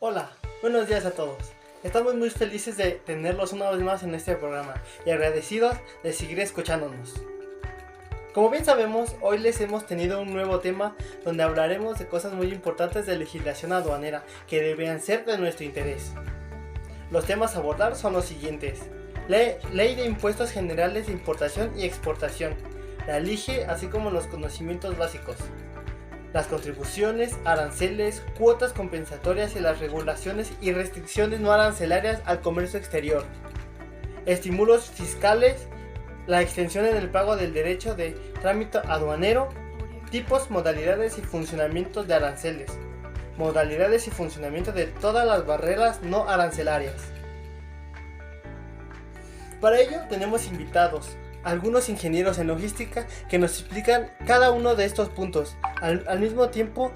Hola, buenos días a todos. Estamos muy felices de tenerlos una vez más en este programa y agradecidos de seguir escuchándonos. Como bien sabemos, hoy les hemos tenido un nuevo tema donde hablaremos de cosas muy importantes de legislación aduanera que deberían ser de nuestro interés. Los temas a abordar son los siguientes: Ley de Impuestos Generales de Importación y Exportación, la LIGE, así como los conocimientos básicos, las contribuciones, aranceles, cuotas compensatorias y las regulaciones y restricciones no arancelarias al comercio exterior, estímulos fiscales, la extensión en el pago del derecho de trámite aduanero, tipos, modalidades y funcionamientos de aranceles, modalidades y funcionamiento de todas las barreras no arancelarias. Para ello tenemos invitados, algunos ingenieros en logística que nos explican cada uno de estos puntos, al mismo tiempo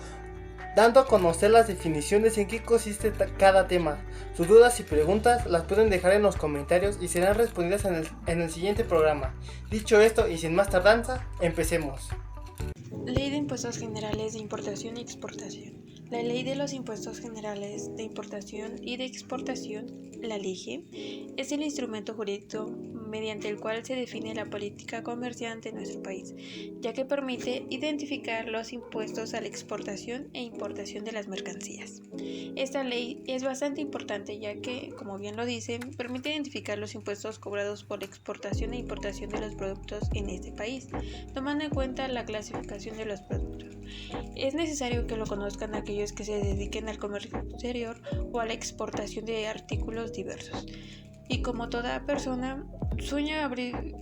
dando a conocer las definiciones y en qué consiste cada tema. Sus dudas y preguntas las pueden dejar en los comentarios y serán respondidas en el siguiente programa. Dicho esto y sin más tardanza, empecemos. Ley de Impuestos Generales de Importación y Exportación. La Ley de los Impuestos Generales de Importación y de Exportación, la LIGE, es el instrumento jurídico mediante el cual se define la política comercial de nuestro país, ya que permite identificar los impuestos a la exportación e importación de las mercancías. Esta ley es bastante importante ya que, como bien lo dice, permite identificar los impuestos cobrados por la exportación e importación de los productos en este país, tomando en cuenta la clasificación de los productos. Es necesario que lo conozcan aquellos que se dediquen al comercio exterior o a la exportación de artículos diversos. Y como toda persona, sueña abrir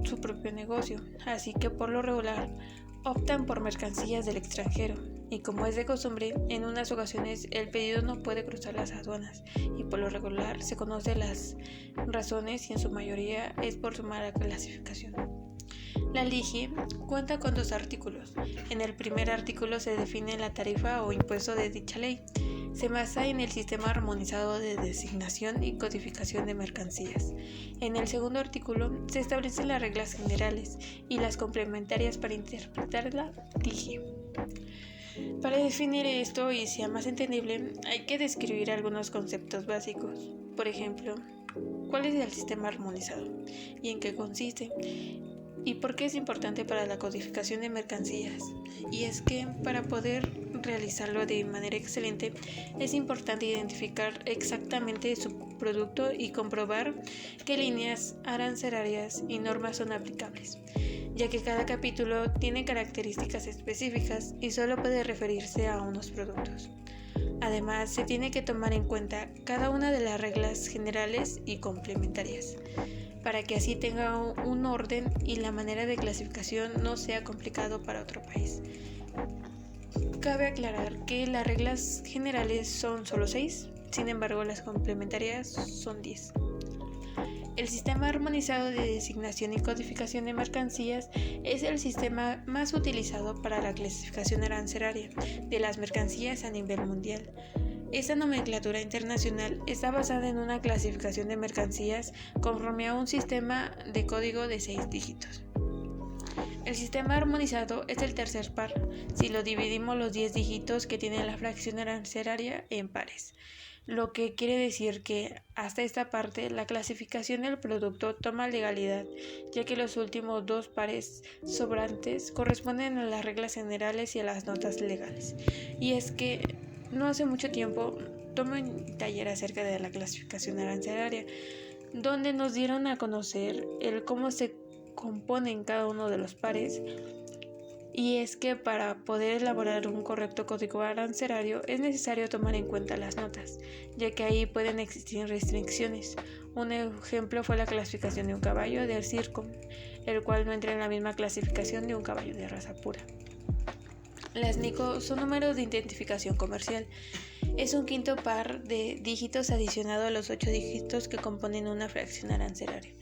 su propio negocio, así que por lo regular optan por mercancías del extranjero. Y como es de costumbre, en unas ocasiones el pedido no puede cruzar las aduanas y por lo regular se conocen las razones y en su mayoría es por su mala clasificación. La LIGE cuenta con 2 artículos. En el primer artículo se define la tarifa o impuesto de dicha ley. Se basa en el sistema armonizado de designación y codificación de mercancías. En el segundo artículo se establecen las reglas generales y las complementarias para interpretar la LIGE. Para definir esto y sea más entendible, hay que describir algunos conceptos básicos. Por ejemplo, ¿cuál es el sistema armonizado y en qué consiste? ¿Y por qué es importante para la codificación de mercancías? Y es que para poder realizarlo de manera excelente es importante identificar exactamente su producto y comprobar qué líneas arancelarias y normas son aplicables, ya que cada capítulo tiene características específicas y solo puede referirse a unos productos. Además, se tiene que tomar en cuenta cada una de las reglas generales y complementarias, para que así tenga un orden y la manera de clasificación no sea complicado para otro país. Cabe aclarar que las reglas generales son solo 6, sin embargo las complementarias son 10. El sistema armonizado de designación y codificación de mercancías es el sistema más utilizado para la clasificación arancelaria de las mercancías a nivel mundial. Esta nomenclatura internacional está basada en una clasificación de mercancías conforme a un sistema de código de 6 dígitos. El sistema armonizado es el tercer par, si lo dividimos los 10 dígitos que tiene la fracción arancelaria en pares, lo que quiere decir que hasta esta parte la clasificación del producto toma legalidad, ya que los últimos 2 pares sobrantes corresponden a las reglas generales y a las notas legales. Y es que no hace mucho tiempo tomé un taller acerca de la clasificación arancelaria, donde nos dieron a conocer el cómo se componen cada uno de los pares. Y es que para poder elaborar un correcto código arancelario es necesario tomar en cuenta las notas, ya que ahí pueden existir restricciones. Un ejemplo fue la clasificación de un caballo del circo, el cual no entra en la misma clasificación de un caballo de raza pura. Las NICO son números de identificación comercial. Es un quinto par de dígitos adicionado a los 8 dígitos que componen una fracción arancelaria.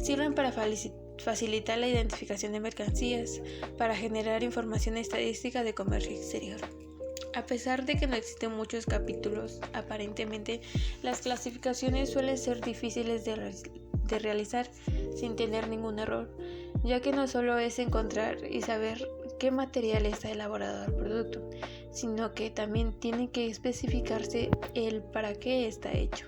Sirven para facilitar la identificación de mercancías, para generar información estadística de comercio exterior. A pesar de que no existen muchos capítulos, aparentemente las clasificaciones suelen ser difíciles de realizar sin tener ningún error, ya que no solo es encontrar y saber qué material está elaborado el producto, sino que también tiene que especificarse el para qué está hecho,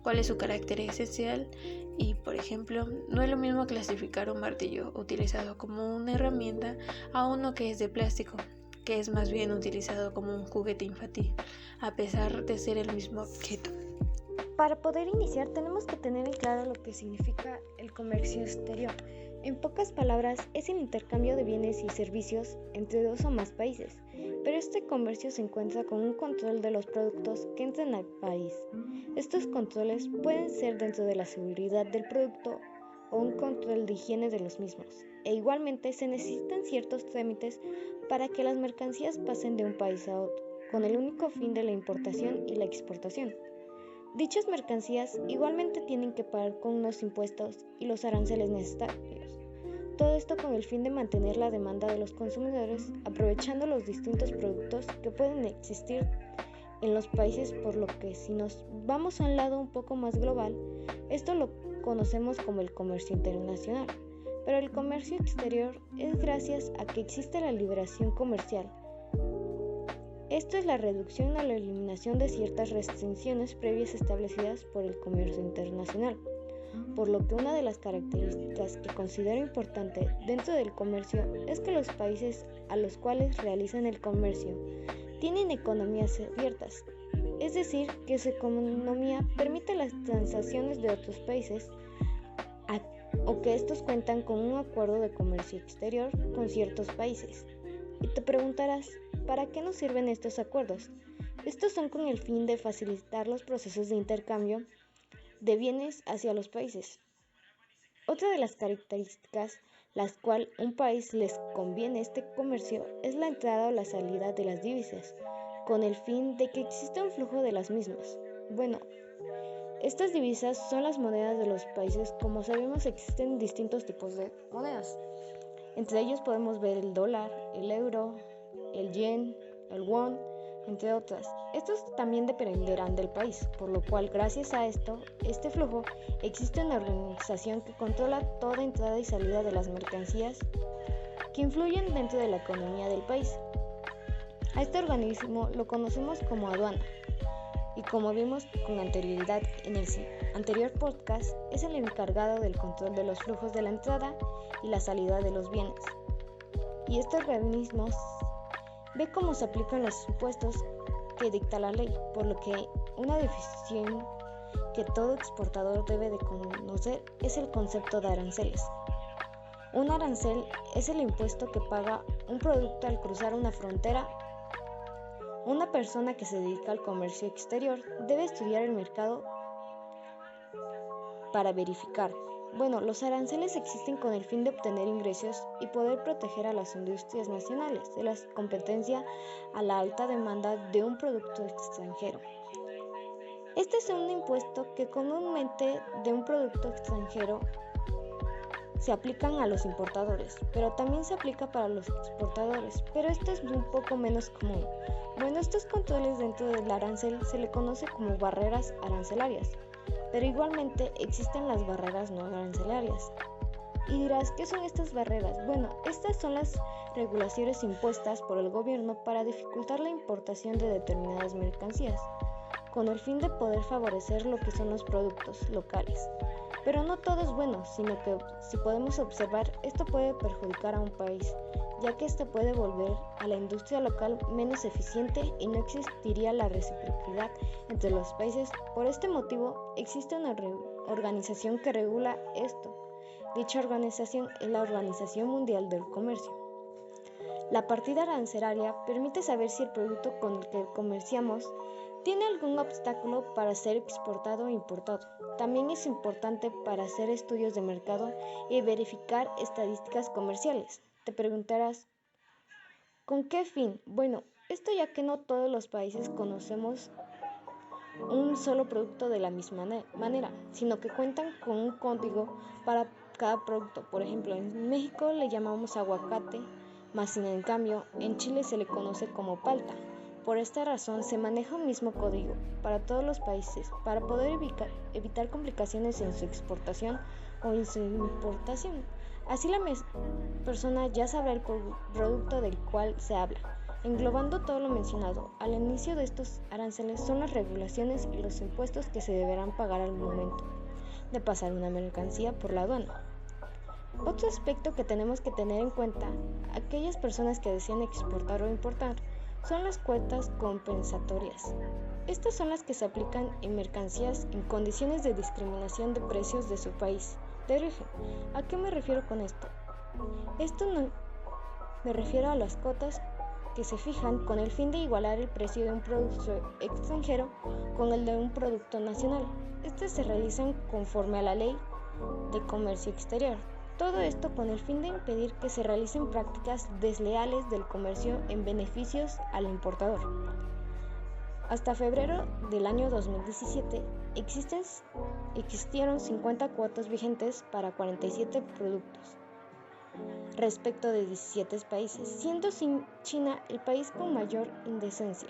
cuál es su carácter esencial y, por ejemplo, no es lo mismo clasificar un martillo utilizado como una herramienta a uno que es de plástico, que es más bien utilizado como un juguete infantil, a pesar de ser el mismo objeto. Para poder iniciar tenemos que tener en claro lo que significa el comercio exterior. En pocas palabras, es el intercambio de bienes y servicios entre dos o más países, pero este comercio se encuentra con un control de los productos que entran al país. Estos controles pueden ser dentro de la seguridad del producto o un control de higiene de los mismos, e igualmente se necesitan ciertos trámites para que las mercancías pasen de un país a otro, con el único fin de la importación y la exportación. Dichas mercancías igualmente tienen que pagar con unos impuestos y los aranceles necesarios. Todo esto con el fin de mantener la demanda de los consumidores, aprovechando los distintos productos que pueden existir en los países, por lo que si nos vamos a un lado un poco más global, esto lo conocemos como el comercio internacional. Pero el comercio exterior es gracias a que existe la liberación comercial. Esto es la reducción o la eliminación de ciertas restricciones previas establecidas por el comercio internacional, por lo que una de las características que considero importante dentro del comercio es que los países a los cuales realizan el comercio tienen economías abiertas, es decir, que su economía permite las transacciones de otros países o que estos cuentan con un acuerdo de comercio exterior con ciertos países. Y te preguntarás, ¿para qué nos sirven estos acuerdos? Estos son con el fin de facilitar los procesos de intercambio de bienes hacia los países. Otra de las características las cuales un país les conviene este comercio es la entrada o la salida de las divisas, con el fin de que exista un flujo de las mismas. Bueno, estas divisas son las monedas de los países. Como sabemos, existen distintos tipos de monedas. Entre ellos podemos ver el dólar, el euro, el yen, el won, entre otras. Estos también dependerán del país, por lo cual gracias a este flujo, existe una organización que controla toda entrada y salida de las mercancías que influyen dentro de la economía del país. A este organismo lo conocemos como aduana, y como vimos con anterioridad en el anterior podcast, es el encargado del control de los flujos de la entrada y la salida de los bienes. Y este organismo ve cómo se aplican los impuestos que dicta la ley, por lo que una definición que todo exportador debe de conocer es el concepto de aranceles. Un arancel es el impuesto que paga un producto al cruzar una frontera. Una persona que se dedica al comercio exterior debe estudiar el mercado para verificar. Los aranceles existen con el fin de obtener ingresos y poder proteger a las industrias nacionales de la competencia a la alta demanda de un producto extranjero. Este es un impuesto que comúnmente de un producto extranjero se aplican a los importadores, pero también se aplica para los exportadores, pero esto es un poco menos común. Estos controles dentro del arancel se le conoce como barreras arancelarias, pero igualmente existen las barreras no arancelarias. Y dirás, ¿qué son estas barreras? Estas son las regulaciones impuestas por el gobierno para dificultar la importación de determinadas mercancías, con el fin de poder favorecer lo que son los productos locales. Pero no todo es bueno, sino que, si podemos observar, esto puede perjudicar a un país, ya que este puede volver a la industria local menos eficiente y no existiría la reciprocidad entre los países. Por este motivo, existe una organización que regula esto. Dicha organización es la Organización Mundial del Comercio. La partida arancelaria permite saber si el producto con el que comerciamos tiene algún obstáculo para ser exportado o importado. También es importante para hacer estudios de mercado y verificar estadísticas comerciales. Te preguntarás, ¿con qué fin? Esto ya que no todos los países conocemos un solo producto de la misma manera, sino que cuentan con un código para cada producto. Por ejemplo, en México le llamamos aguacate, mas sin en cambio en Chile se le conoce como palta. Por esta razón se maneja un mismo código para todos los países para poder evitar complicaciones en su exportación con su importación. Así la persona ya sabrá el producto del cual se habla. Englobando todo lo mencionado, al inicio de estos aranceles son las regulaciones y los impuestos que se deberán pagar al momento de pasar una mercancía por la aduana. Otro aspecto que tenemos que tener en cuenta, aquellas personas que desean exportar o importar, son las cuotas compensatorias. Estas son las que se aplican en mercancías en condiciones de discriminación de precios de su país de origen. ¿A qué me refiero con esto? Me refiero a las cuotas que se fijan con el fin de igualar el precio de un producto extranjero con el de un producto nacional. Estas se realizan conforme a la Ley de Comercio Exterior. Todo esto con el fin de impedir que se realicen prácticas desleales del comercio en beneficios al importador. Hasta febrero del año 2017 existieron 50 cuotas vigentes para 47 productos respecto de 17 países, siendo China el país con mayor indecencia.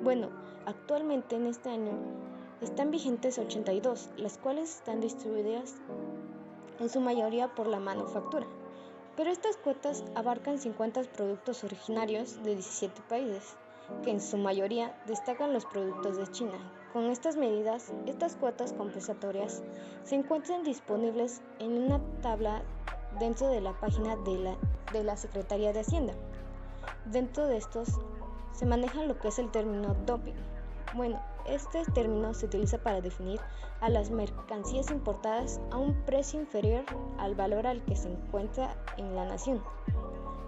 Bueno, actualmente en este año están vigentes 82, las cuales están distribuidas en su mayoría por la manufactura, pero estas cuotas abarcan 50 productos originarios de 17 países, que en su mayoría destacan los productos de China. Con estas medidas, estas cuotas compensatorias se encuentran disponibles en una tabla dentro de la página de la Secretaría de Hacienda. Dentro de estos se maneja lo que es el término dumping. Bueno, este término se utiliza para definir a las mercancías importadas a un precio inferior al valor al que se encuentra en la nación.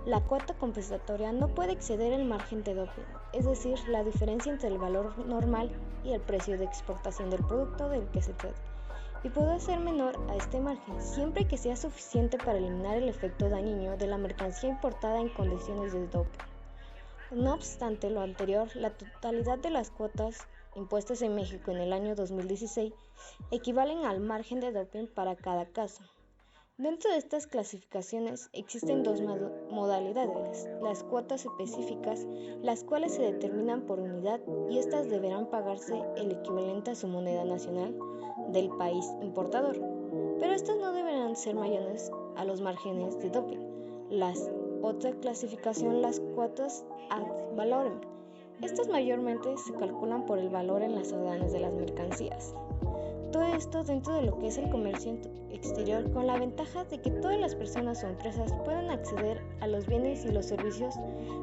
La cuota compensatoria no puede exceder el margen de dumping, es decir, la diferencia entre el valor normal y el precio de exportación del producto del que se trata, y puede ser menor a este margen, siempre que sea suficiente para eliminar el efecto dañino de la mercancía importada en condiciones de dumping. No obstante lo anterior, la totalidad de las cuotas impuestas en México en el año 2016 equivalen al margen de dumping para cada caso. Dentro de estas clasificaciones existen dos modalidades, las cuotas específicas, las cuales se determinan por unidad y estas deberán pagarse el equivalente a su moneda nacional del país importador, pero estas no deberán ser mayores a los márgenes de dumping. Otra clasificación, las cuotas ad valorem. Estas mayormente se calculan por el valor en las aduanas de las mercancías. Todo esto dentro de lo que es el comercio exterior, con la ventaja de que todas las personas o empresas puedan acceder a los bienes y los servicios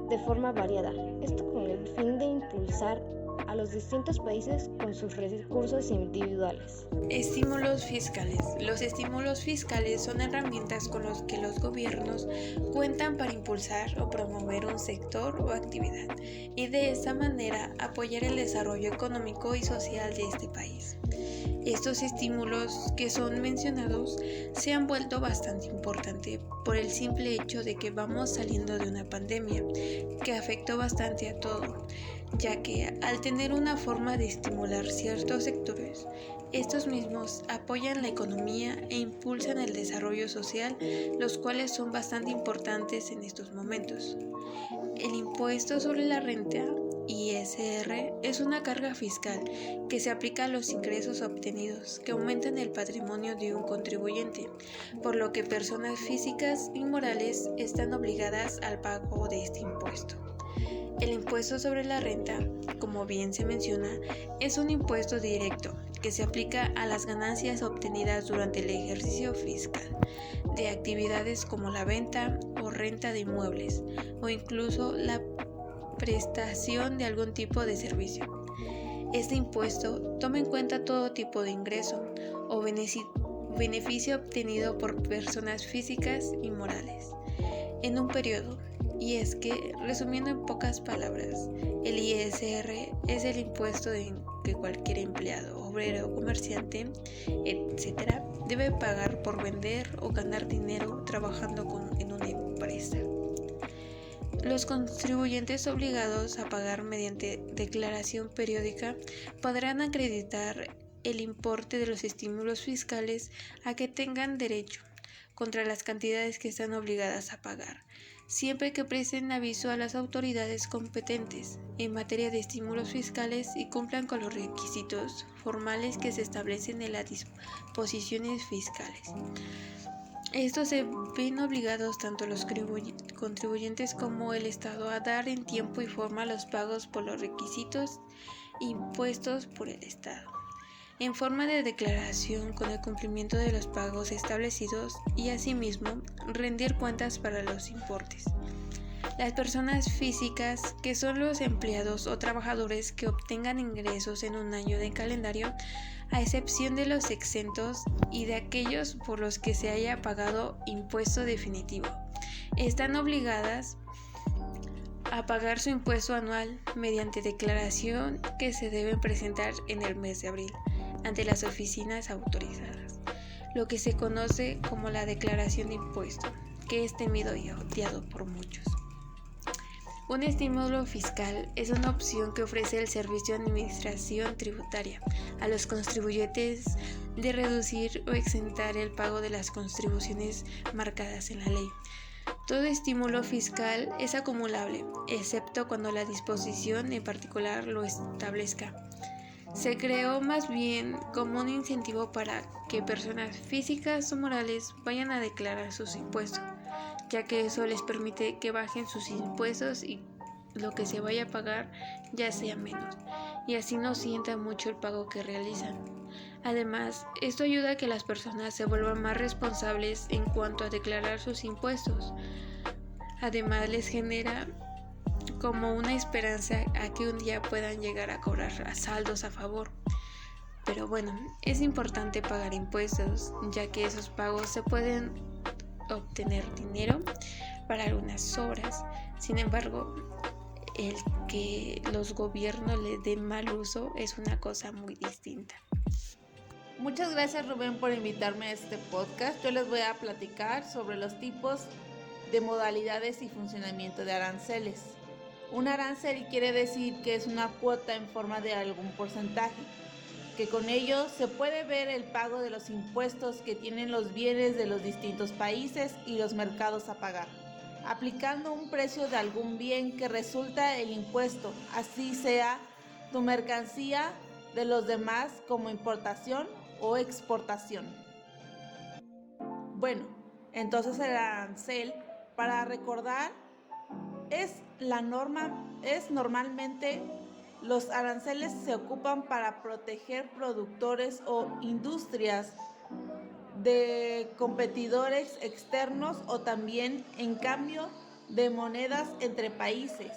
de forma variada. Esto con el fin de impulsar a los distintos países con sus recursos individuales. Estímulos fiscales. Los estímulos fiscales son herramientas con las que los gobiernos cuentan para impulsar o promover un sector o actividad y de esta manera apoyar el desarrollo económico y social de este país. Estos estímulos que son mencionados se han vuelto bastante importantes por el simple hecho de que vamos saliendo de una pandemia que afectó bastante a todo, ya que al tener una forma de estimular ciertos sectores, estos mismos apoyan la economía e impulsan el desarrollo social, los cuales son bastante importantes en estos momentos. El impuesto sobre la renta, ISR, es una carga fiscal que se aplica a los ingresos obtenidos que aumentan el patrimonio de un contribuyente, por lo que personas físicas y morales están obligadas al pago de este impuesto. El impuesto sobre la renta, como bien se menciona, es un impuesto directo que se aplica a las ganancias obtenidas durante el ejercicio fiscal de actividades como la venta o renta de inmuebles o incluso la prestación de algún tipo de servicio. Este impuesto toma en cuenta todo tipo de ingreso o beneficio obtenido por personas físicas y morales en un periodo. Y es que, resumiendo en pocas palabras, el ISR es el impuesto que cualquier empleado, obrero, comerciante, etc. debe pagar por vender o ganar dinero trabajando en una empresa. Los contribuyentes obligados a pagar mediante declaración periódica podrán acreditar el importe de los estímulos fiscales a que tengan derecho contra las cantidades que están obligadas a pagar, siempre que presten aviso a las autoridades competentes en materia de estímulos fiscales y cumplan con los requisitos formales que se establecen en las disposiciones fiscales. Estos se ven obligados tanto los contribuyentes como el Estado a dar en tiempo y forma los pagos por los requisitos impuestos por el Estado, en forma de declaración con el cumplimiento de los pagos establecidos y asimismo rendir cuentas para los importes. Las personas físicas, que son los empleados o trabajadores que obtengan ingresos en un año de calendario, a excepción de los exentos y de aquellos por los que se haya pagado impuesto definitivo, están obligadas a pagar su impuesto anual mediante declaración que se deben presentar en el mes de abril ante las oficinas autorizadas, lo que se conoce como la declaración de impuesto, que es temido y odiado por muchos. Un estímulo fiscal es una opción que ofrece el Servicio de Administración Tributaria a los contribuyentes de reducir o exentar el pago de las contribuciones marcadas en la ley. Todo estímulo fiscal es acumulable, excepto cuando la disposición en particular lo establezca. Se creó más bien como un incentivo para que personas físicas o morales vayan a declarar sus impuestos, ya que eso les permite que bajen sus impuestos y lo que se vaya a pagar ya sea menos, y así no sientan mucho el pago que realizan. Además, esto ayuda a que las personas se vuelvan más responsables en cuanto a declarar sus impuestos. Además, les genera como una esperanza a que un día puedan llegar a cobrar saldos a favor. Pero bueno, es importante pagar impuestos, ya que esos pagos se pueden obtener dinero para algunas obras. Sin embargo, el que los gobiernos le den mal uso es una cosa muy distinta. Muchas gracias, Rubén, por invitarme a este podcast. Yo les voy a platicar sobre los tipos de modalidades y funcionamiento de aranceles. Un arancel quiere decir que es una cuota en forma de algún porcentaje, que con ello se puede ver el pago de los impuestos que tienen los bienes de los distintos países y los mercados a pagar, aplicando un precio de algún bien que resulta el impuesto, así sea tu mercancía de los demás como importación o exportación. Bueno, entonces el arancel, para recordar, normalmente los aranceles se ocupan para proteger productores o industrias de competidores externos o también en cambio de monedas entre países.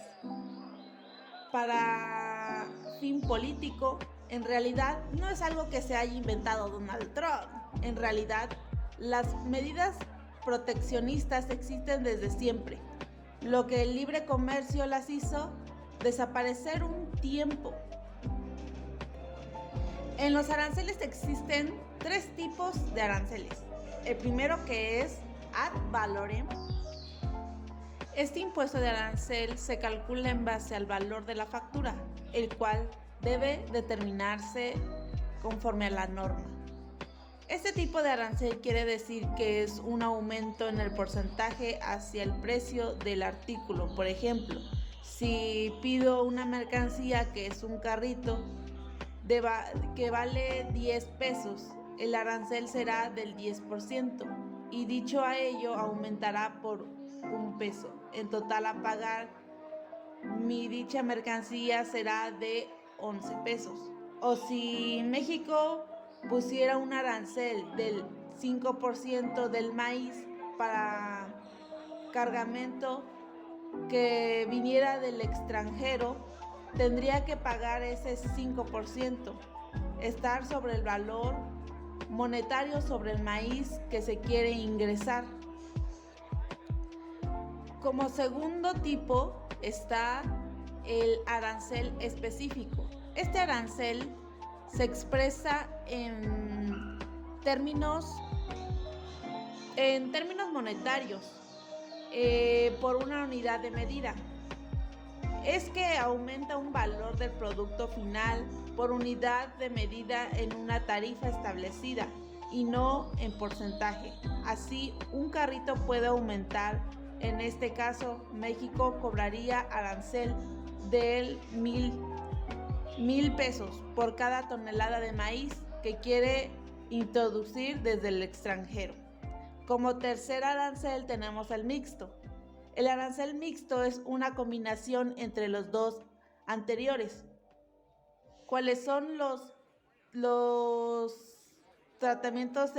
Para fin político, en realidad no es algo que se haya inventado Donald Trump. En realidad, las medidas proteccionistas existen desde siempre. Lo que el libre comercio las hizo desaparecer un tiempo. En los aranceles existen 3 tipos de aranceles. El primero, que es ad valorem. Este impuesto de arancel se calcula en base al valor de la factura, el cual debe determinarse conforme a la norma. Este tipo de arancel quiere decir que es un aumento en el porcentaje hacia el precio del artículo. Por ejemplo, si pido una mercancía que es un carrito que vale 10 pesos, el arancel será del 10% y dicho a ello aumentará por 1 peso. En total a pagar mi dicha mercancía será de 11 pesos. O si México pusiera un arancel del 5% del maíz para cargamento que viniera del extranjero, tendría que pagar ese 5%, estar sobre el valor monetario sobre el maíz que se quiere ingresar. Como segundo tipo está el arancel específico. Este arancel se expresa en términos monetarios por una unidad de medida. Es que aumenta un valor del producto final por unidad de medida en una tarifa establecida y no en porcentaje. Así, un carrito puede aumentar En este caso, México cobraría arancel de 1,000 pesos por cada tonelada de maíz que quiere introducir desde el extranjero. Como tercer arancel tenemos el mixto. El arancel mixto es una combinación entre los dos anteriores. ¿Cuáles son los tratamientos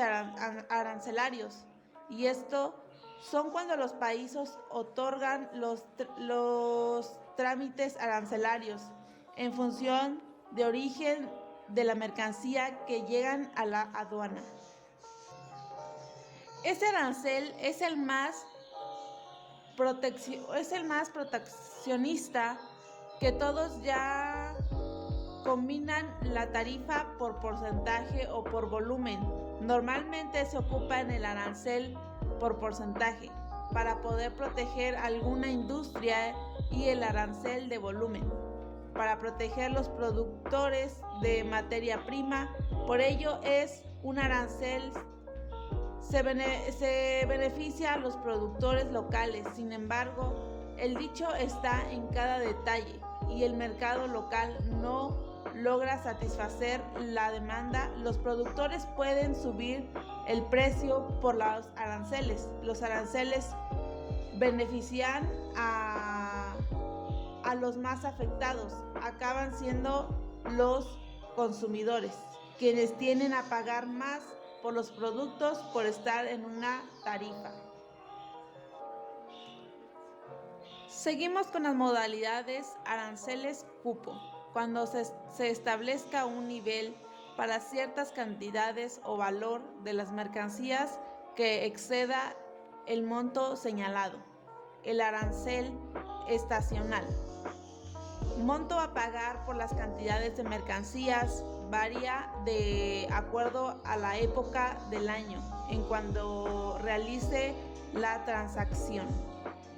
arancelarios? Y esto son cuando los países otorgan los trámites arancelarios en función de origen de la mercancía que llegan a la aduana. Este arancel es el más proteccionista, que todos ya combinan la tarifa por porcentaje o por volumen. Normalmente se ocupa en el arancel por porcentaje para poder proteger alguna industria y el arancel de volumen para proteger los productores de materia prima. Por ello es un arancel se beneficia a los productores locales. Sin embargo, el dicho está en cada detalle y el mercado local no logra satisfacer la demanda. Los productores pueden subir el precio por los aranceles. Los aranceles benefician a los más afectados. Acaban siendo los consumidores, quienes tienden a pagar más por los productos por estar en una tarifa. Seguimos con las modalidades aranceles cupo. Cuando se establezca un nivel para ciertas cantidades o valor de las mercancías que exceda el monto señalado. El arancel estacional. Monto a pagar por las cantidades de mercancías varía de acuerdo a la época del año en cuando realice la transacción.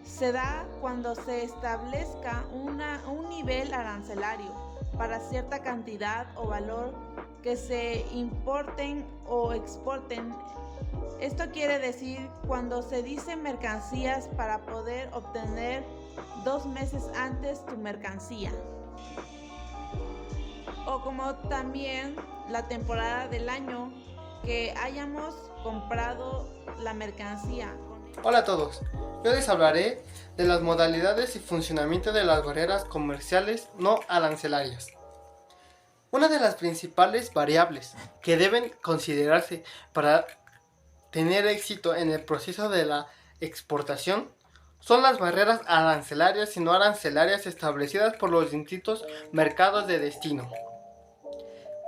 Se da cuando se establezca un nivel arancelario para cierta cantidad o valor que se importen o exporten. Esto quiere decir cuando se dice mercancías para poder obtener 2 meses antes tu mercancía. O como también la temporada del año que hayamos comprado la mercancía. Hola a todos, yo les hablaré de las modalidades y funcionamiento de las barreras comerciales no arancelarias. Una de las principales variables que deben considerarse para tener éxito en el proceso de la exportación son las barreras arancelarias y no arancelarias establecidas por los distintos mercados de destino.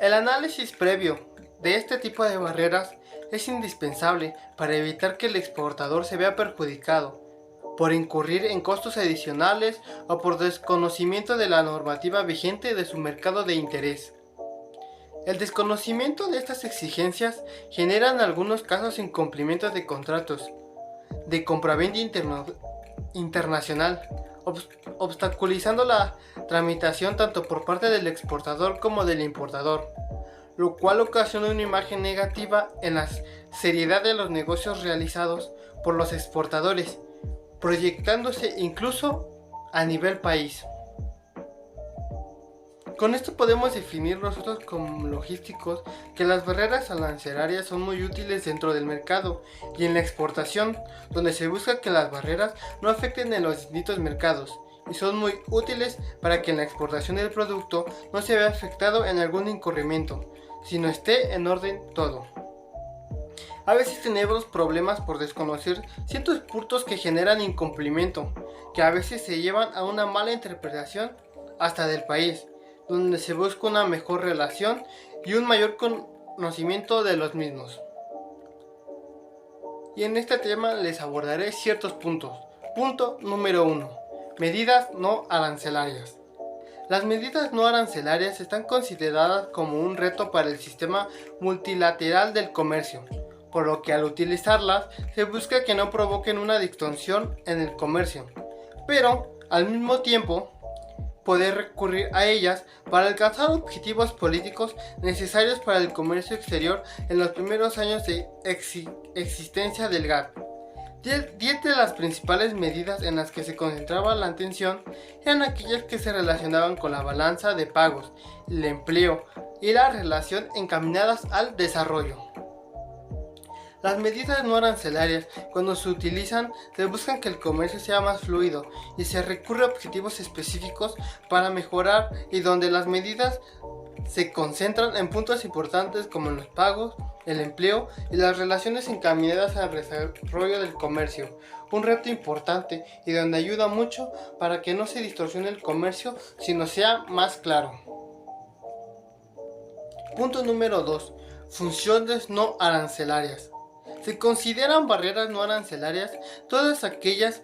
El análisis previo de este tipo de barreras es indispensable para evitar que el exportador se vea perjudicado por incurrir en costos adicionales o por desconocimiento de la normativa vigente de su mercado de interés. El desconocimiento de estas exigencias genera en algunos casos incumplimiento de contratos de compraventa internacional, obstaculizando la tramitación tanto por parte del exportador como del importador, lo cual ocasiona una imagen negativa en la seriedad de los negocios realizados por los exportadores, proyectándose incluso a nivel país. Con esto podemos definir nosotros como logísticos que las barreras arancelarias son muy útiles dentro del mercado y en la exportación, donde se busca que las barreras no afecten en los distintos mercados y son muy útiles para que en la exportación del producto no se vea afectado en algún incurrimiento, sino esté en orden todo. A veces tenemos problemas por desconocer ciertos puntos que generan incumplimiento, que a veces se llevan a una mala interpretación hasta del país, donde se busca una mejor relación y un mayor conocimiento de los mismos. Y en este tema les abordaré ciertos puntos. Punto número 1. Medidas no arancelarias. Las medidas no arancelarias están consideradas como un reto para el sistema multilateral del comercio, por lo que al utilizarlas se busca que no provoquen una distorsión en el comercio, pero al mismo tiempo poder recurrir a ellas para alcanzar objetivos políticos necesarios para el comercio exterior en los primeros años de existencia del GATT. 10 de las principales medidas en las que se concentraba la atención eran aquellas que se relacionaban con la balanza de pagos, el empleo y la relación encaminadas al desarrollo. Las medidas no arancelarias, cuando se utilizan, se buscan que el comercio sea más fluido y se recurre a objetivos específicos para mejorar, y donde las medidas se concentran en puntos importantes como en los pagos, el empleo y las relaciones encaminadas al desarrollo del comercio. Un reto importante y donde ayuda mucho para que no se distorsione el comercio, sino sea más claro. Punto número 2. Funciones no arancelarias. Se consideran barreras no arancelarias todas aquellas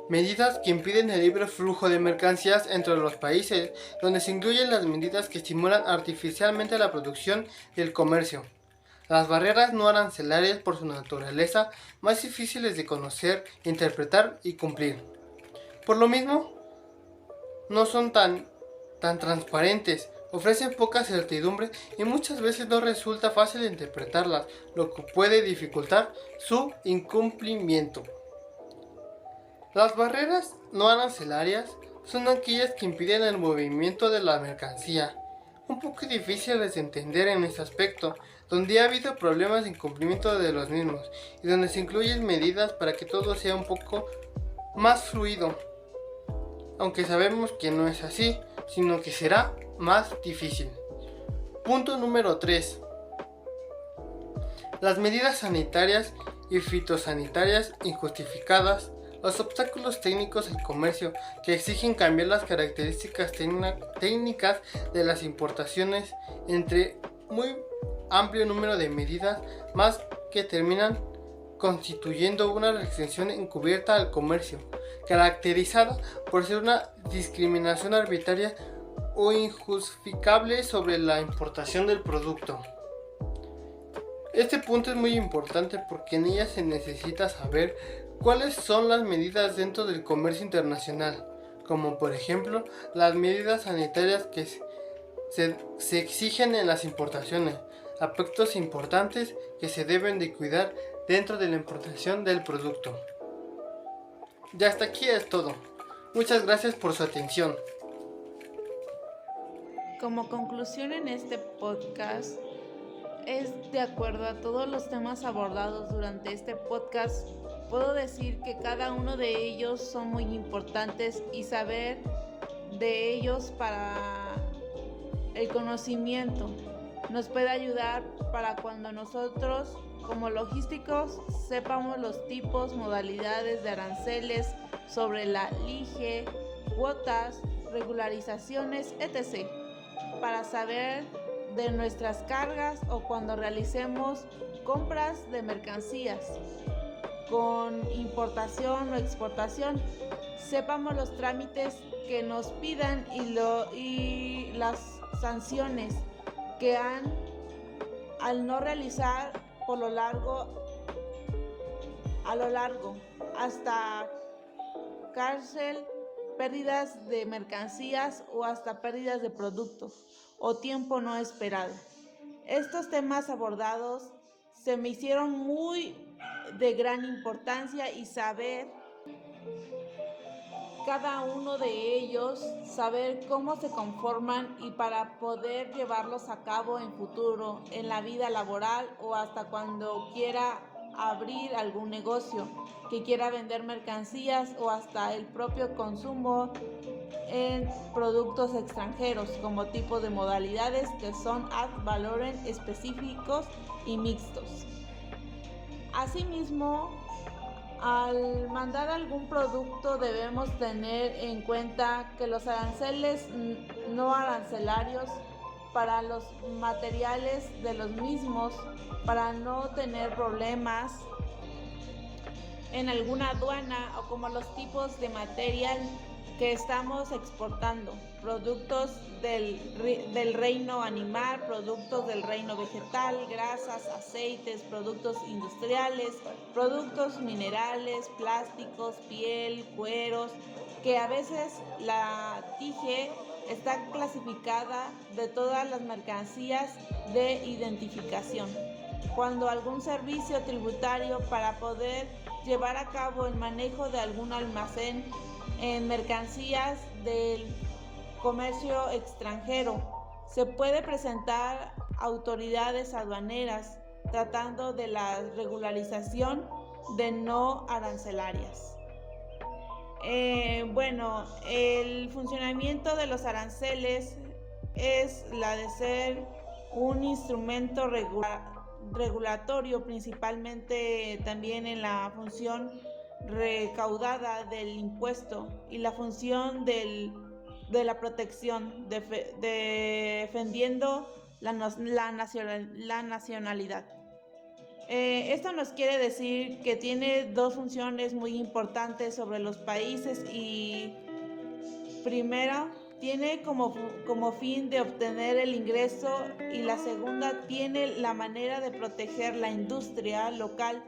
medidas que impiden el libre flujo de mercancías entre los países, donde se incluyen las medidas que estimulan artificialmente la producción y el comercio. Las barreras no arancelarias, por su naturaleza, más difíciles de conocer, interpretar y cumplir. Por lo mismo, no son tan transparentes, ofrecen poca certidumbre y muchas veces no resulta fácil interpretarlas, lo que puede dificultar su incumplimiento. Las barreras no arancelarias son aquellas que impiden el movimiento de la mercancía. Un poco difíciles de entender en este aspecto, donde ha habido problemas de incumplimiento de los mismos y donde se incluyen medidas para que todo sea un poco más fluido, aunque sabemos que no es así, sino que será más difícil. Punto número 3. Las medidas sanitarias y fitosanitarias injustificadas, los obstáculos técnicos al comercio que exigen cambiar las características técnicas de las importaciones, entre muy amplio número de medidas más que terminan constituyendo una restricción encubierta al comercio, caracterizada por ser una discriminación arbitraria o injustificable sobre la importación del producto. Este punto es muy importante porque en ella se necesita saber cuáles son las medidas dentro del comercio internacional, como por ejemplo las medidas sanitarias que se exigen en las importaciones, aspectos importantes que se deben de cuidar dentro de la importación del producto. Y hasta aquí es todo. Muchas gracias por su atención. Como conclusión en este podcast, es de acuerdo a todos los temas abordados durante este podcast, puedo decir que cada uno de ellos son muy importantes y saber de ellos para el conocimiento nos puede ayudar para cuando nosotros como logísticos sepamos los tipos, modalidades de aranceles sobre la LIGE, cuotas, regularizaciones, etc. para saber de nuestras cargas o cuando realicemos compras de mercancías con importación o exportación, sepamos los trámites que nos pidan y las sanciones que han al no realizar a lo largo, hasta cárcel, pérdidas de mercancías o hasta pérdidas de productos o tiempo no esperado. Estos temas abordados se me hicieron muy de gran importancia y saber cada uno de ellos, saber cómo se conforman y para poder llevarlos a cabo en futuro, en la vida laboral o hasta cuando quiera abrir algún negocio, que quiera vender mercancías o hasta el propio consumo en productos extranjeros como tipo de modalidades que son ad valorem específicos y mixtos. Asimismo, al mandar algún producto debemos tener en cuenta que los aranceles no arancelarios para los materiales de los mismos, para no tener problemas en alguna aduana o como los tipos de material que estamos exportando, productos del reino animal, productos del reino vegetal, grasas, aceites, productos industriales, productos minerales, plásticos, piel, cueros, que a veces la TIGE está clasificada de todas las mercancías de identificación. Cuando algún servicio tributario para poder llevar a cabo el manejo de algún almacén en mercancías del comercio extranjero. Se puede presentar autoridades aduaneras tratando de la regularización de no arancelarias. El funcionamiento de los aranceles es la de ser un instrumento regulatorio, principalmente también en la función recaudada del impuesto y la función de la protección, defendiendo la nacionalidad. Esto nos quiere decir que tiene dos funciones muy importantes sobre los países y primero tiene como fin de obtener el ingreso y la segunda tiene la manera de proteger la industria local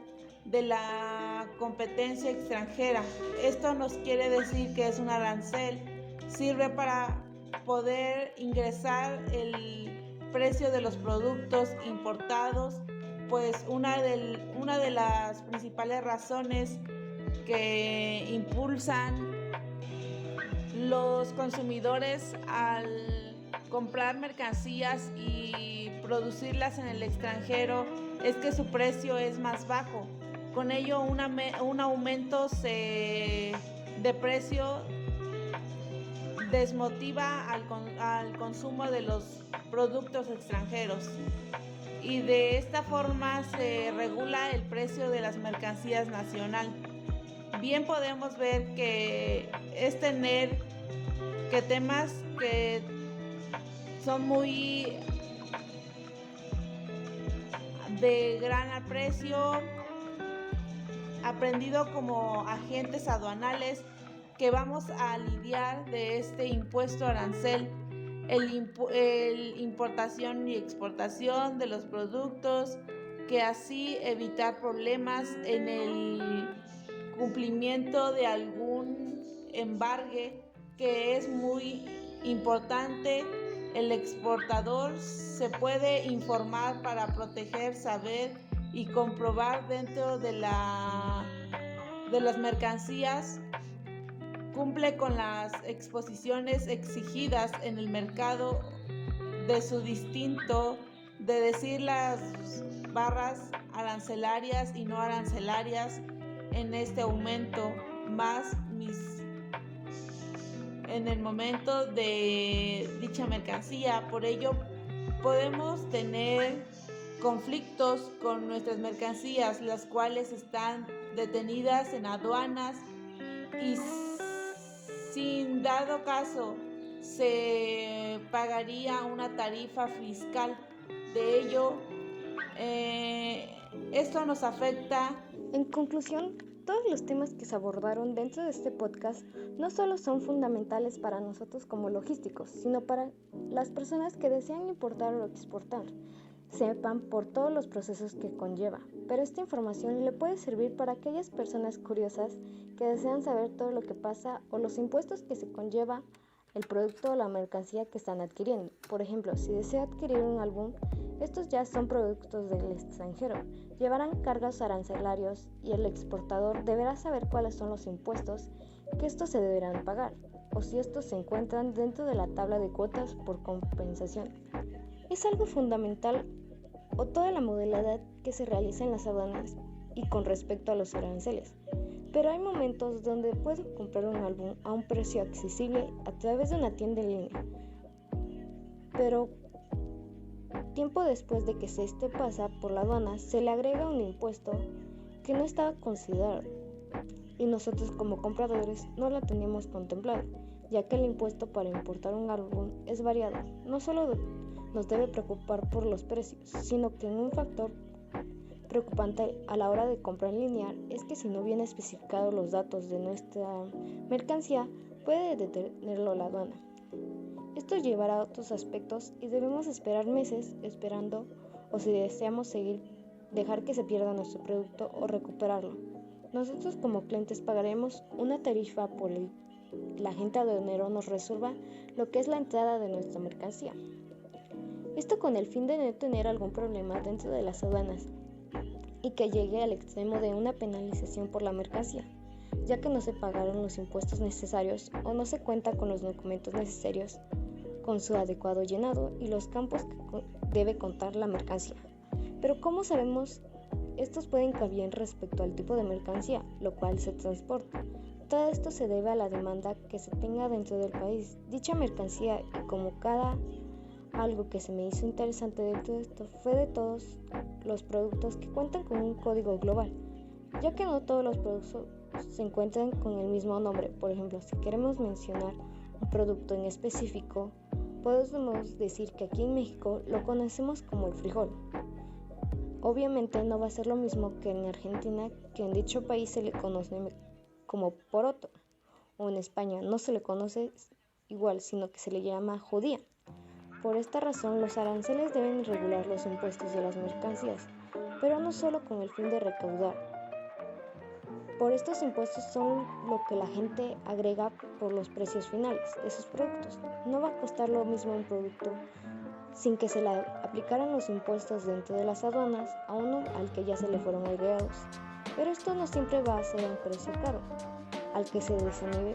de la competencia extranjera. Esto nos quiere decir que es un arancel, sirve para poder ingresar el precio de los productos importados, pues una de las principales razones que impulsan los consumidores al comprar mercancías y producirlas en el extranjero es que su precio es más bajo. Con ello, un aumento de precio desmotiva al consumo de los productos extranjeros. Y de esta forma se regula el precio de las mercancías nacional. Bien podemos ver que es tener que temas que son muy de gran aprecio, aprendido como agentes aduanales que vamos a lidiar de este impuesto arancel, el importación y exportación de los productos, que así evitar problemas en el cumplimiento de algún embargue que es muy importante. El exportador se puede informar para proteger, saber y comprobar dentro de las mercancías, cumple con las exposiciones exigidas en el mercado de su distinto, de decir las barras arancelarias y no arancelarias en este aumento, más en el momento de dicha mercancía. Por ello podemos tener conflictos con nuestras mercancías, las cuales están detenidas en aduanas y sin dado caso se pagaría una tarifa fiscal. De ello, esto nos afecta. En conclusión, todos los temas que se abordaron dentro de este podcast no solo son fundamentales para nosotros como logísticos, sino para las personas que desean importar o exportar, sepan por todos los procesos que conlleva. Pero esta información le puede servir para aquellas personas curiosas que desean saber todo lo que pasa o los impuestos que se conlleva el producto o la mercancía que están adquiriendo. Por ejemplo, si desea adquirir un álbum, estos ya son productos del extranjero, llevarán cargos arancelarios y el exportador deberá saber cuáles son los impuestos que estos se deberán pagar, o si estos se encuentran dentro de la tabla de cuotas por compensación. Es algo fundamental o toda la modalidad que se realiza en las aduanas y con respecto a los aranceles. Pero hay momentos donde puedo comprar un álbum a un precio accesible a través de una tienda en línea. Pero tiempo después de que este pasa por la aduana, se le agrega un impuesto que no estaba considerado y nosotros como compradores no lo teníamos contemplado, ya que el impuesto para importar un álbum es variado. No solo nos debe preocupar por los precios, sino que un factor preocupante a la hora de comprar en línea es que si no vienen especificados los datos de nuestra mercancía, puede detenerlo la aduana. Esto llevará a otros aspectos y debemos esperar meses esperando, o si deseamos dejar que se pierda nuestro producto o recuperarlo. Nosotros como clientes pagaremos una tarifa por el agente aduanero nos resuelva lo que es la entrada de nuestra mercancía. Esto con el fin de no tener algún problema dentro de las aduanas. y que llegue al extremo de una penalización por la mercancía, ya que no se pagaron los impuestos necesarios o no se cuenta con los documentos necesarios con su adecuado llenado y los campos que debe contar la mercancía. Pero ¿cómo sabemos? Estos pueden cambiar respecto al tipo de mercancía, lo cual se transporta. Todo esto se debe a la demanda que se tenga dentro del país. Dicha mercancía, y como algo que se me hizo interesante de todo esto fue de todos los productos que cuentan con un código global, ya que no todos los productos se encuentran con el mismo nombre. Por ejemplo, si queremos mencionar un producto en específico, podemos decir que aquí en México lo conocemos como el frijol. Obviamente no va a ser lo mismo que en Argentina, que en dicho país se le conoce como poroto, o en España no se le conoce igual, sino que se le llama judía. Por esta razón, los aranceles deben regular los impuestos de las mercancías, pero no solo con el fin de recaudar. Por estos impuestos son lo que la gente agrega por los precios finales de sus productos. No va a costar lo mismo un producto sin que se le aplicaran los impuestos dentro de las aduanas a uno al que ya se le fueron agregados. Pero esto no siempre va a ser un precio caro al que se desinhibe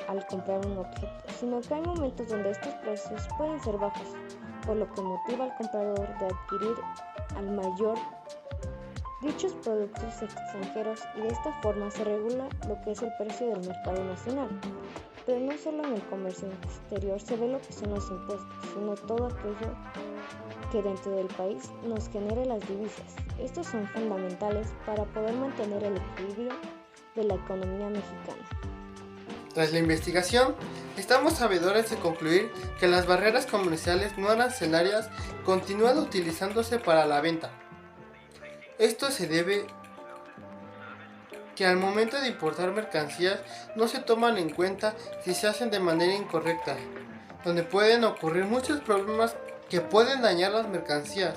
al comprar un objeto, sino que hay momentos donde estos precios pueden ser bajos, por lo que motiva al comprador de adquirir al mayor dichos productos extranjeros, y de esta forma se regula lo que es el precio del mercado nacional. Pero no solo en el comercio exterior se ve lo que son los impuestos, sino todo aquello que dentro del país nos genere las divisas. Estos son fundamentales para poder mantener el equilibrio de la economía mexicana. Tras la investigación, estamos sabedores de concluir que las barreras comerciales no arancelarias continúan utilizándose para la venta. Esto se debe que al momento de importar mercancías no se toman en cuenta si se hacen de manera incorrecta, donde pueden ocurrir muchos problemas que pueden dañar las mercancías,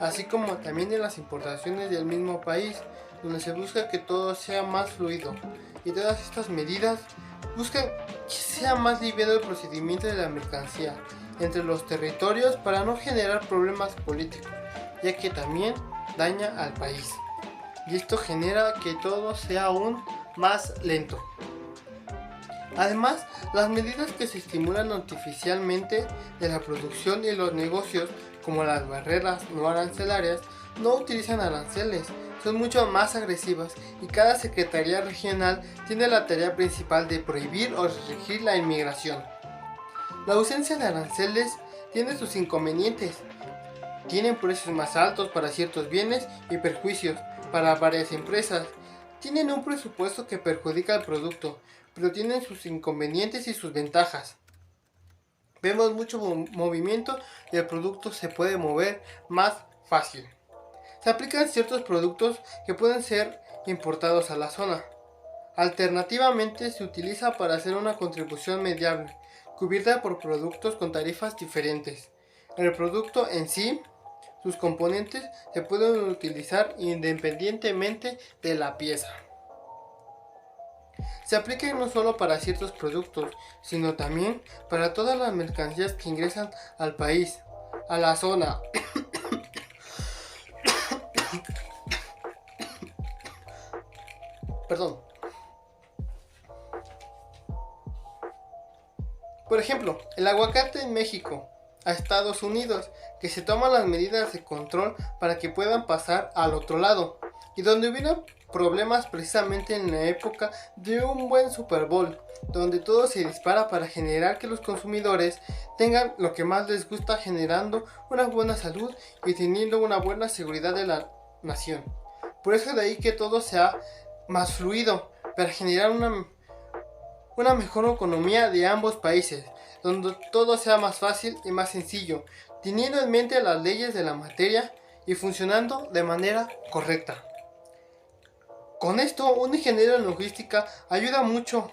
así como también en las importaciones del mismo país, donde se busca que todo sea más fluido, y todas estas medidas buscan que sea más liviano el procedimiento de la mercancía entre los territorios para no generar problemas políticos, ya que también daña al país. Y esto genera que todo sea aún más lento. Además, las medidas que se estimulan artificialmente de la producción y los negocios, como las barreras no arancelarias, no utilizan aranceles, son mucho más agresivas, y cada secretaría regional tiene la tarea principal de prohibir o restringir la inmigración. La ausencia de aranceles tiene sus inconvenientes. Tienen precios más altos para ciertos bienes y perjuicios para varias empresas. Tienen un presupuesto que perjudica al producto, pero tienen sus inconvenientes y sus ventajas. Vemos mucho movimiento y el producto se puede mover más fácil. Se aplican ciertos productos que pueden ser importados a la zona. Alternativamente se utiliza para hacer una contribución mediable, cubierta por productos con tarifas diferentes. El producto en sí, sus componentes se pueden utilizar independientemente de la pieza. Se aplica no solo para ciertos productos, sino también para todas las mercancías que ingresan al país, a la zona. Perdón. Por ejemplo, el aguacate en México a Estados Unidos, que se toman las medidas de control para que puedan pasar al otro lado, y donde hubiera problemas precisamente en la época de un buen Super Bowl, donde todo se dispara para generar que los consumidores tengan lo que más les gusta, generando una buena salud y teniendo una buena seguridad de la nación. Por eso de ahí que todo sea más fluido, para generar una mejor economía de ambos países, donde todo sea más fácil y más sencillo, teniendo en mente las leyes de la materia y funcionando de manera correcta. Con esto, un ingeniero en logística ayuda mucho,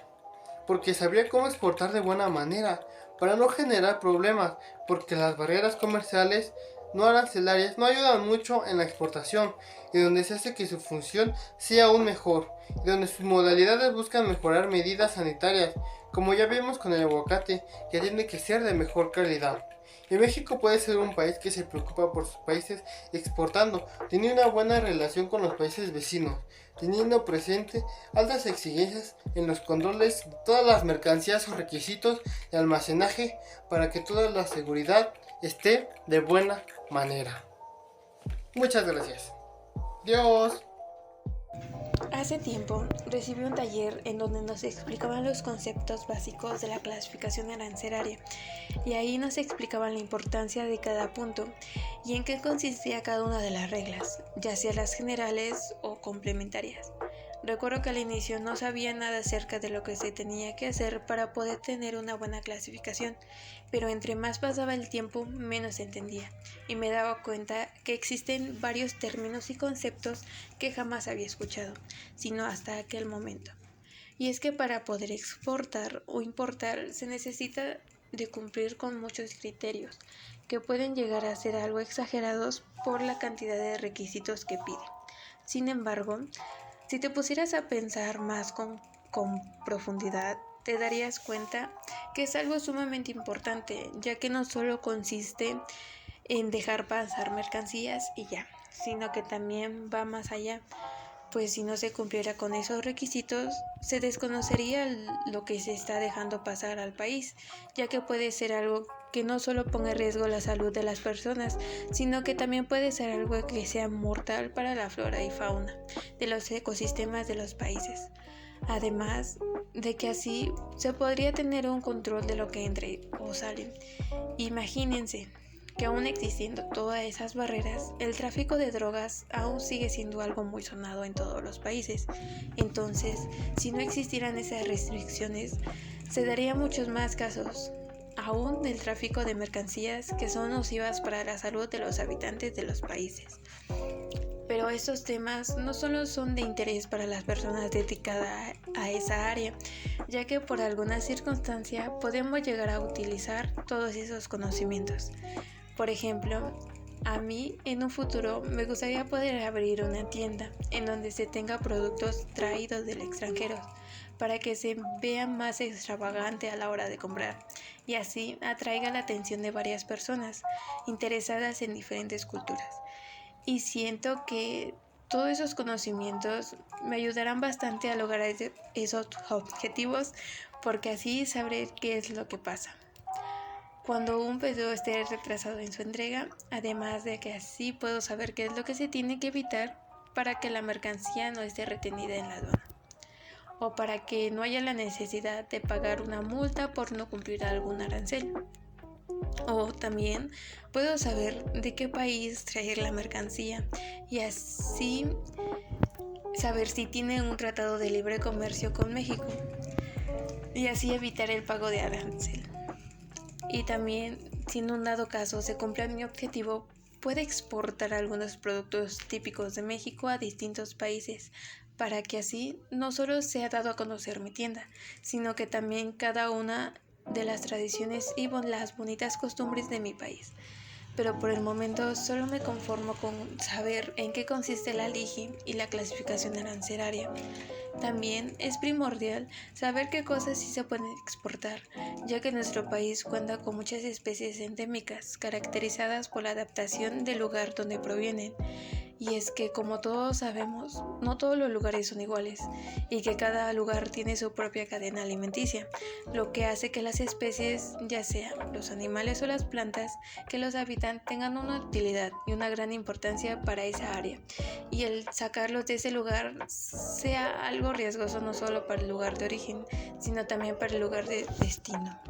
porque sabría cómo exportar de buena manera, para no generar problemas, porque las barreras comerciales no arancelarias no ayudan mucho en la exportación y donde se hace que su función sea aún mejor y donde sus modalidades buscan mejorar medidas sanitarias, como ya vimos con el aguacate, que tiene que ser de mejor calidad. Y México puede ser un país que se preocupa por sus países exportando, teniendo una buena relación con los países vecinos, teniendo presente altas exigencias en los controles de todas las mercancías o requisitos de almacenaje para que toda la seguridad esté de buena manera. Muchas gracias. Dios. Hace tiempo recibí un taller en donde nos explicaban los conceptos básicos de la clasificación arancelaria y ahí nos explicaban la importancia de cada punto y en qué consistía cada una de las reglas, ya sea las generales o complementarias. Recuerdo que al inicio no sabía nada acerca de lo que se tenía que hacer para poder tener una buena clasificación, pero entre más pasaba el tiempo menos entendía y me daba cuenta que existen varios términos y conceptos que jamás había escuchado, sino hasta aquel momento. Y es que para poder exportar o importar se necesita de cumplir con muchos criterios que pueden llegar a ser algo exagerados por la cantidad de requisitos que pide. Sin embargo, si te pusieras a pensar más con profundidad, te darías cuenta que es algo sumamente importante, ya que no solo consiste en dejar pasar mercancías y ya, sino que también va más allá, pues si no se cumpliera con esos requisitos, se desconocería lo que se está dejando pasar al país, ya que puede ser algo que no solo ponga en riesgo la salud de las personas, sino que también puede ser algo que sea mortal para la flora y fauna de los ecosistemas de los países. Además de que así se podría tener un control de lo que entra o sale. Imagínense que aún existiendo todas esas barreras, el tráfico de drogas aún sigue siendo algo muy sonado en todos los países. Entonces, si no existieran esas restricciones, se darían muchos más casos aún del tráfico de mercancías que son nocivas para la salud de los habitantes de los países. Pero estos temas no solo son de interés para las personas dedicadas a esa área, ya que por alguna circunstancia podemos llegar a utilizar todos esos conocimientos. Por ejemplo, a mí en un futuro me gustaría poder abrir una tienda en donde se tenga productos traídos del extranjero para que se vea más extravagante a la hora de comprar y así atraiga la atención de varias personas interesadas en diferentes culturas. Y siento que todos esos conocimientos me ayudarán bastante a lograr esos objetivos porque así sabré qué es lo que pasa cuando un pedido esté retrasado en su entrega, además de que así puedo saber qué es lo que se tiene que evitar para que la mercancía no esté retenida en la aduana o para que no haya la necesidad de pagar una multa por no cumplir algún arancel. O también puedo saber de qué país traer la mercancía y así saber si tiene un tratado de libre comercio con México y así evitar el pago de arancel. Y también, si en un dado caso se cumple mi objetivo, puede exportar algunos productos típicos de México a distintos países para que así no solo sea dado a conocer mi tienda, sino que también cada una de las tradiciones y las bonitas costumbres de mi país. Pero por el momento solo me conformo con saber en qué consiste la LIGI y la clasificación arancelaria. También es primordial saber qué cosas sí se pueden exportar, ya que nuestro país cuenta con muchas especies endémicas caracterizadas por la adaptación del lugar donde provienen. Y es que, como todos sabemos, no todos los lugares son iguales y que cada lugar tiene su propia cadena alimenticia, lo que hace que las especies, ya sean los animales o las plantas que los habitan, tengan una utilidad y una gran importancia para esa área. Y el sacarlos de ese lugar sea algo riesgoso no solo para el lugar de origen, sino también para el lugar de destino.